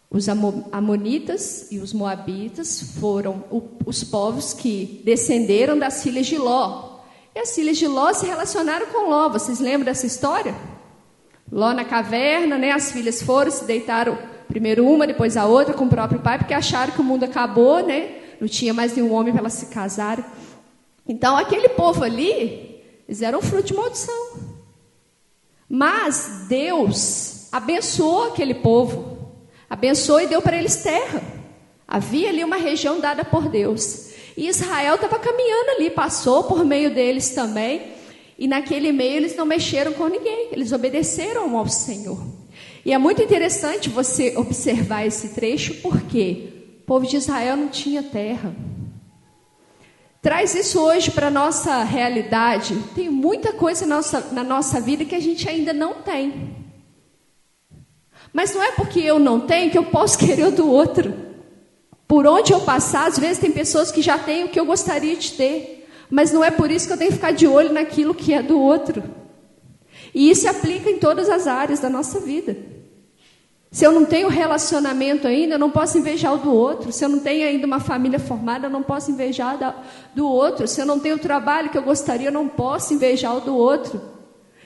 Speaker 1: Os amonitas e os moabitas foram os povos que descenderam das filhas de Ló. E as filhas de Ló se relacionaram com Ló. Vocês lembram dessa história? Ló na caverna, né? As filhas foram, se deitaram, primeiro uma, depois a outra, com o próprio pai, porque acharam que o mundo acabou, né? Não tinha mais nenhum homem para elas se casarem. Então, aquele povo ali, eles eram fruto de maldição. Mas Deus abençoou aquele povo. Abençoou e deu para eles terra. Havia ali uma região dada por Deus. E Israel estava caminhando ali, passou por meio deles também. E naquele meio eles não mexeram com ninguém, eles obedeceram ao Senhor. E é muito interessante você observar esse trecho, porque o povo de Israel não tinha terra. Traz isso hoje para a nossa realidade. Tem muita coisa na nossa vida que a gente ainda não tem. Mas não é porque eu não tenho que eu posso querer o do outro. Por onde eu passar, às vezes tem pessoas que já têm o que eu gostaria de ter. Mas não é por isso que eu tenho que ficar de olho naquilo que é do outro. E isso se aplica em todas as áreas da nossa vida. Se eu não tenho relacionamento ainda, eu não posso invejar o do outro. Se eu não tenho ainda uma família formada, eu não posso invejar do outro. Se eu não tenho o trabalho que eu gostaria, eu não posso invejar o do outro.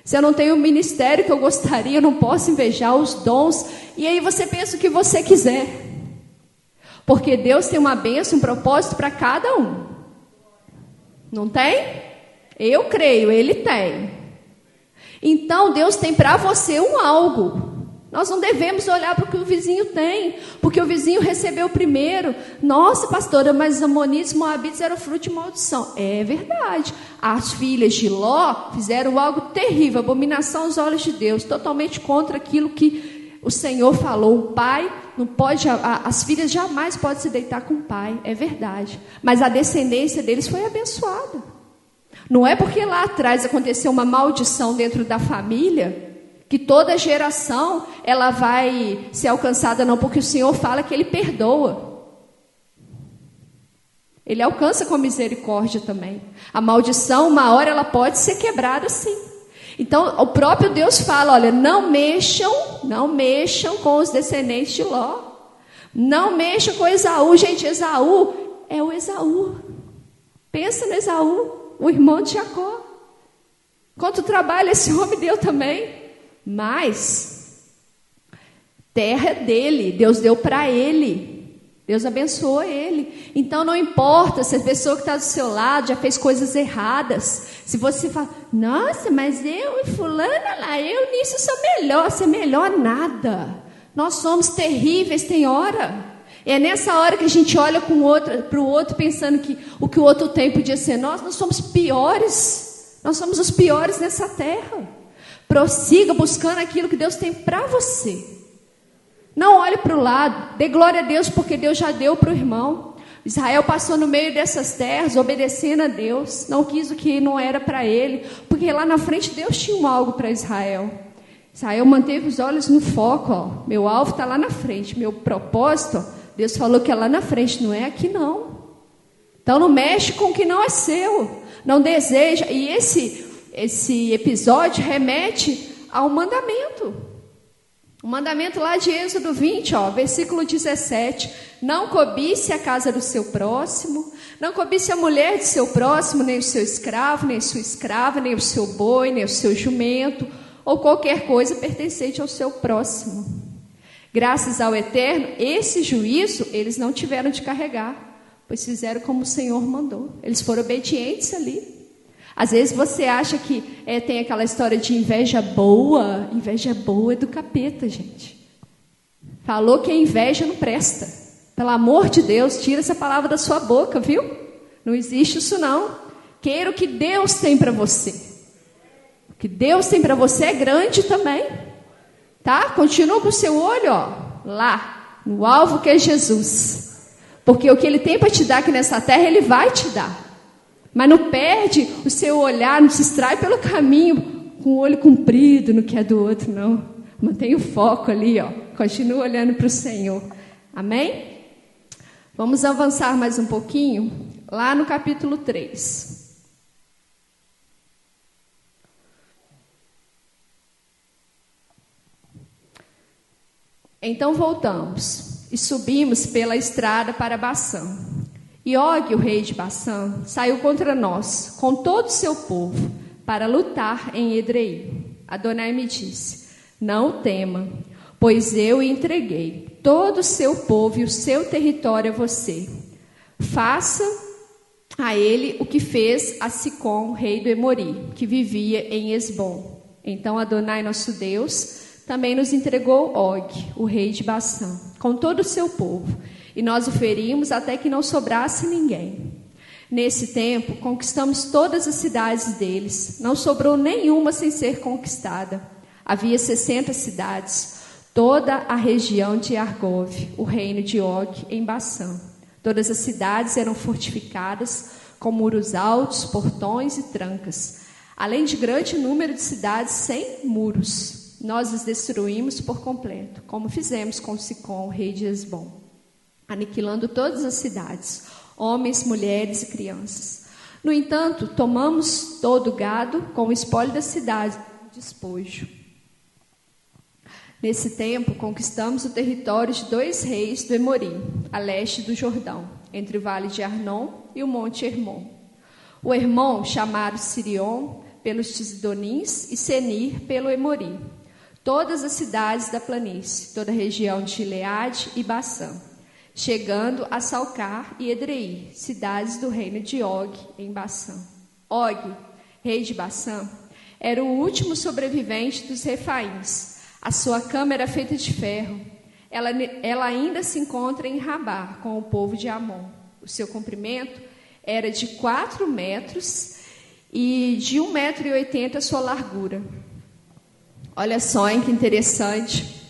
Speaker 1: Se eu não tenho o ministério que eu gostaria, eu não posso invejar os dons. E aí você pensa o que você quiser. Porque Deus tem uma bênção, um propósito para cada um. Não tem? Eu creio, Ele tem. Então Deus tem para você um algo. Nós não devemos olhar para o que o vizinho tem, porque o vizinho recebeu primeiro. Nossa, pastora, mas os amonitas e moabitas eram fruto de maldição. É verdade. As filhas de Ló fizeram algo terrível, abominação aos olhos de Deus, totalmente contra aquilo que o Senhor falou. O pai não pode, as filhas jamais podem se deitar com o pai, é verdade. Mas a descendência deles foi abençoada. Não é porque lá atrás aconteceu uma maldição dentro da família que toda geração ela vai ser alcançada, não, porque o Senhor fala que Ele perdoa. Ele alcança com misericórdia também. A maldição, uma hora, ela pode ser quebrada sim. Então, o próprio Deus fala, olha, não mexam com os descendentes de Ló. Não mexam com Esaú. Gente, Esaú é o Esaú. Pensa no Esaú, o irmão de Jacó. Quanto trabalho esse homem deu também. Mas terra é dele, Deus deu para ele, Deus abençoou ele. Então não importa se a pessoa que está do seu lado já fez coisas erradas. Se você fala, nossa, mas eu e fulana lá, eu nisso sou melhor. Você é melhor nada. Nós somos terríveis, tem hora. É nessa hora que a gente olha para o outro pensando que o que o outro tem podia ser nós somos piores. Nós somos os piores nessa terra. Prossiga buscando aquilo que Deus tem para você. Não olhe para o lado. Dê glória a Deus, porque Deus já deu para o irmão. Israel passou no meio dessas terras, obedecendo a Deus. Não quis o que não era para ele. Porque lá na frente Deus tinha algo para Israel. Israel manteve os olhos no foco. Ó. Meu alvo está lá na frente. Meu propósito, Deus falou que é lá na frente. Não é aqui não. Então não mexe com o que não é seu. Não deseja. E esse episódio remete ao mandamento. O mandamento lá de Êxodo 20, versículo 17. Não cobice a casa do seu próximo, não cobice a mulher de seu próximo, nem o seu escravo, nem sua escrava, nem o seu boi, nem o seu jumento, ou qualquer coisa pertencente ao seu próximo. Graças ao Eterno, esse juízo eles não tiveram de carregar, pois fizeram como o Senhor mandou. Eles foram obedientes ali. Às vezes você acha que tem aquela história de inveja boa. Inveja boa é do capeta, gente. Falou que a inveja não presta. Pelo amor de Deus, tira essa palavra da sua boca, viu? Não existe isso não. Queira o que Deus tem para você. O que Deus tem para você é grande também. Tá? Continua com o seu olho, lá, no alvo que é Jesus. Porque o que Ele tem para te dar aqui nessa terra, Ele vai te dar. Mas não perde o seu olhar, não se distrai pelo caminho com o olho comprido no que é do outro, não. Mantenha o foco ali, continua olhando para o Senhor. Amém? Vamos avançar mais um pouquinho, lá no capítulo 3. Então voltamos e subimos pela estrada para Bassã. E Og, o rei de Bassã, saiu contra nós, com todo o seu povo, para lutar em Edrei. Adonai me disse, não tema, pois eu entreguei todo o seu povo e o seu território a você. Faça a ele o que fez a Sicom, rei do Emori, que vivia em Esbom. Então Adonai, nosso Deus, também nos entregou Og, o rei de Bassã, com todo o seu povo. E nós o ferimos até que não sobrasse ninguém. Nesse tempo, conquistamos todas as cidades deles. Não sobrou nenhuma sem ser conquistada. Havia 60 cidades, toda a região de Argov, o reino de Og, em Bassã. Todas as cidades eram fortificadas, com muros altos, portões e trancas, além de grande número de cidades sem muros. Nós as destruímos por completo, como fizemos com Sicom, rei de Hesbom, aniquilando todas as cidades, homens, mulheres e crianças. No entanto, tomamos todo o gado com o espólio da cidade, despojo. Nesse tempo, conquistamos o território de 2 reis do Emorim, a leste do Jordão, entre o vale de Arnon e o monte Hermon. O Hermon chamaram Sirion pelos Tisidonins e Senir pelo Emorim. Todas as cidades da planície, toda a região de Gileade e Bassã, chegando a Salcar e Edrei, cidades do reino de Og, em Bassã. Og, rei de Bassã, era o último sobrevivente dos Refaíns. A sua cama era feita de ferro. Ela ainda se encontra em Rabá, com o povo de Amon. O seu comprimento era de 4 metros e de 1,80 m a sua largura. Olha só, hein, que interessante.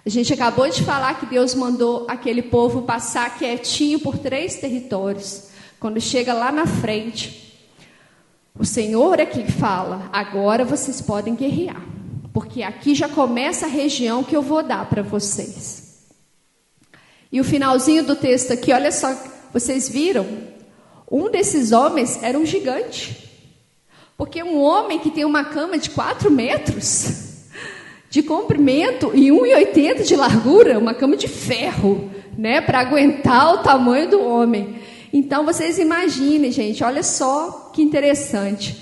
Speaker 1: A gente acabou de falar que Deus mandou aquele povo passar quietinho por 3 territórios. Quando chega lá na frente, o Senhor é quem fala: agora vocês podem guerrear, porque aqui já começa a região que eu vou dar para vocês. E o finalzinho do texto aqui, olha só, vocês viram? Um desses homens era um gigante. Porque um homem que tem uma cama de 4 metros de comprimento e 1,80 m de largura, uma cama de ferro, né, para aguentar o tamanho do homem. Então, vocês imaginem, gente, olha só que interessante.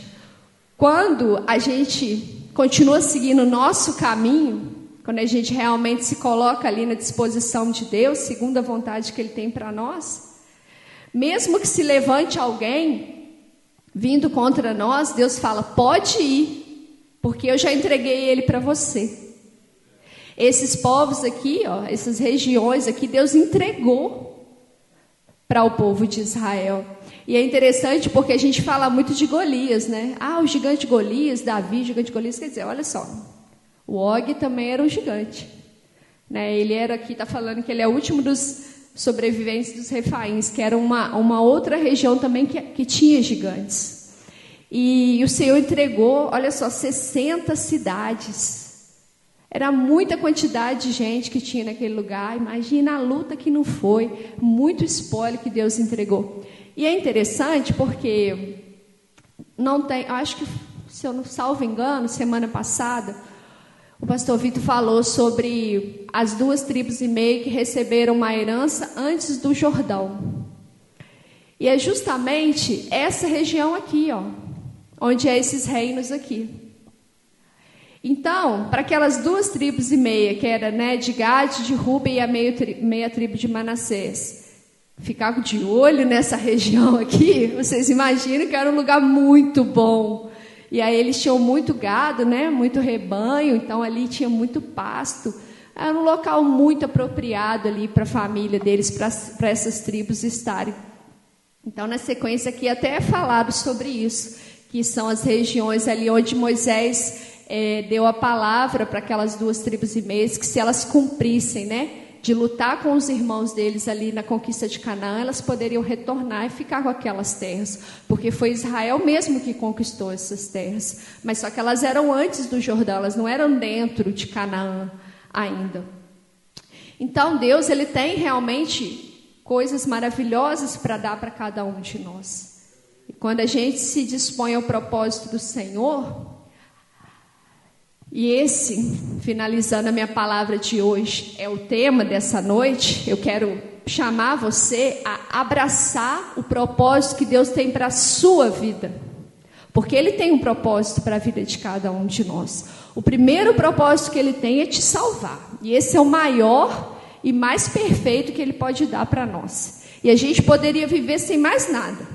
Speaker 1: Quando a gente continua seguindo o nosso caminho, quando a gente realmente se coloca ali na disposição de Deus, segundo a vontade que Ele tem para nós, mesmo que se levante alguém vindo contra nós, Deus fala: pode ir, porque eu já entreguei ele para você. Esses povos aqui, ó, essas regiões aqui, Deus entregou para o povo de Israel. E é interessante porque a gente fala muito de Golias, né? Ah, o gigante Golias, Davi, o gigante Golias, quer dizer, olha só, o Og também era um gigante, né? Ele era aqui, está falando que ele é o último dos sobreviventes dos Refaíns, que era uma outra região também que tinha gigantes. E o Senhor entregou, olha só, 60 cidades. Era muita quantidade de gente que tinha naquele lugar. Imagina a luta que não foi, muito espólio que Deus entregou. E é interessante porque não tem, acho que, se eu não salvo engano, semana passada, o pastor Vitor falou sobre as 2,5 tribos que receberam uma herança antes do Jordão. E é justamente essa região aqui, ó, onde é esses reinos aqui. Então, para aquelas 2,5 tribos, que era, né, de Gade, de Ruben e a meia tribo de Manassés, ficar de olho nessa região aqui, vocês imaginam que era um lugar muito bom. E aí eles tinham muito gado, né, muito rebanho, então ali tinha muito pasto. Era um local muito apropriado ali para a família deles, para essas tribos estarem. Então, na sequência aqui até é falado sobre isso, que são as regiões ali onde Moisés deu a palavra para aquelas 2,5 tribos, que se elas cumprissem, né, de lutar com os irmãos deles ali na conquista de Canaã, elas poderiam retornar e ficar com aquelas terras, porque foi Israel mesmo que conquistou essas terras, mas só que elas eram antes do Jordão, elas não eram dentro de Canaã ainda. Então Deus, ele tem realmente coisas maravilhosas para dar para cada um de nós. E quando a gente se dispõe ao propósito do Senhor, e esse, finalizando a minha palavra de hoje, é o tema dessa noite, eu quero chamar você a abraçar o propósito que Deus tem para a sua vida. Porque Ele tem um propósito para a vida de cada um de nós. O primeiro propósito que Ele tem é te salvar. E esse é o maior e mais perfeito que Ele pode dar para nós. E a gente poderia viver sem mais nada.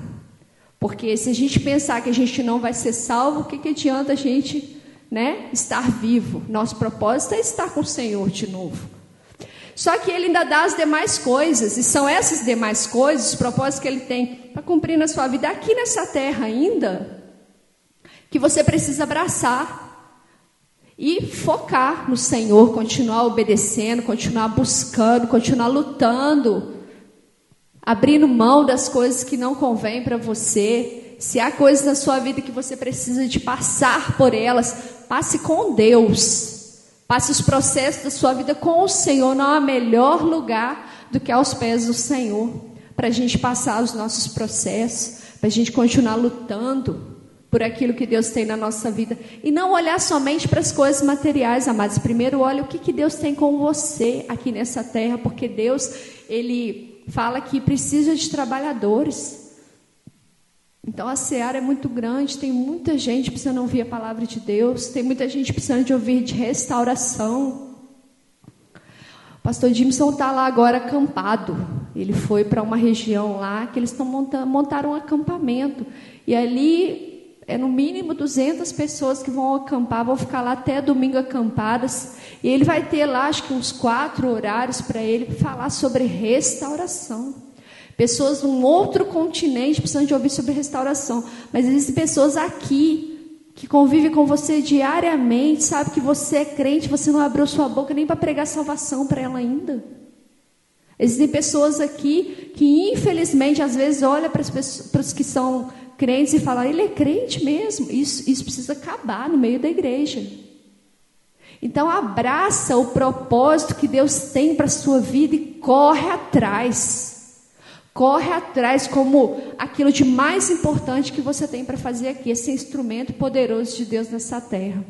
Speaker 1: Porque se a gente pensar que a gente não vai ser salvo, o que adianta a gente, né, estar vivo? Nosso propósito é estar com o Senhor de novo. Só que Ele ainda dá as demais coisas, e são essas demais coisas, os propósitos que Ele tem para cumprir na sua vida aqui nessa terra ainda, que você precisa abraçar e focar no Senhor, continuar obedecendo, continuar buscando, continuar lutando, abrindo mão das coisas que não convêm para você. Se há coisas na sua vida que você precisa de passar por elas, passe com Deus. Passe os processos da sua vida com o Senhor. Não há melhor lugar do que aos pés do Senhor, para a gente passar os nossos processos, para a gente continuar lutando por aquilo que Deus tem na nossa vida. E não olhar somente para as coisas materiais, amados. Primeiro olha o que Deus tem com você aqui nessa terra, porque Deus, Ele fala que precisa de trabalhadores. Então a seara é muito grande, tem muita gente precisando ouvir a palavra de Deus, tem muita gente precisando de ouvir de restauração. O pastor Jimson está lá agora acampado. Ele foi para uma região lá que eles montaram um acampamento. E ali é no mínimo 200 pessoas que vão acampar, vão ficar lá até domingo acampadas. E ele vai ter lá, acho que uns 4 horários para ele falar sobre restauração. Pessoas num outro continente precisam de ouvir sobre restauração. Mas existem pessoas aqui que convivem com você diariamente, sabe que você é crente, você não abriu sua boca nem para pregar salvação para ela ainda. Existem pessoas aqui que infelizmente às vezes olham para os que são crentes e falam, ele é crente mesmo. Isso precisa acabar no meio da igreja. Então abraça o propósito que Deus tem para a sua vida e corre atrás. Corre atrás como aquilo de mais importante que você tem para fazer aqui, esse instrumento poderoso de Deus nessa terra.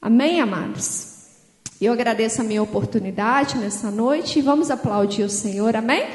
Speaker 1: Amém, amados? Eu agradeço a minha oportunidade nessa noite e vamos aplaudir o Senhor, amém?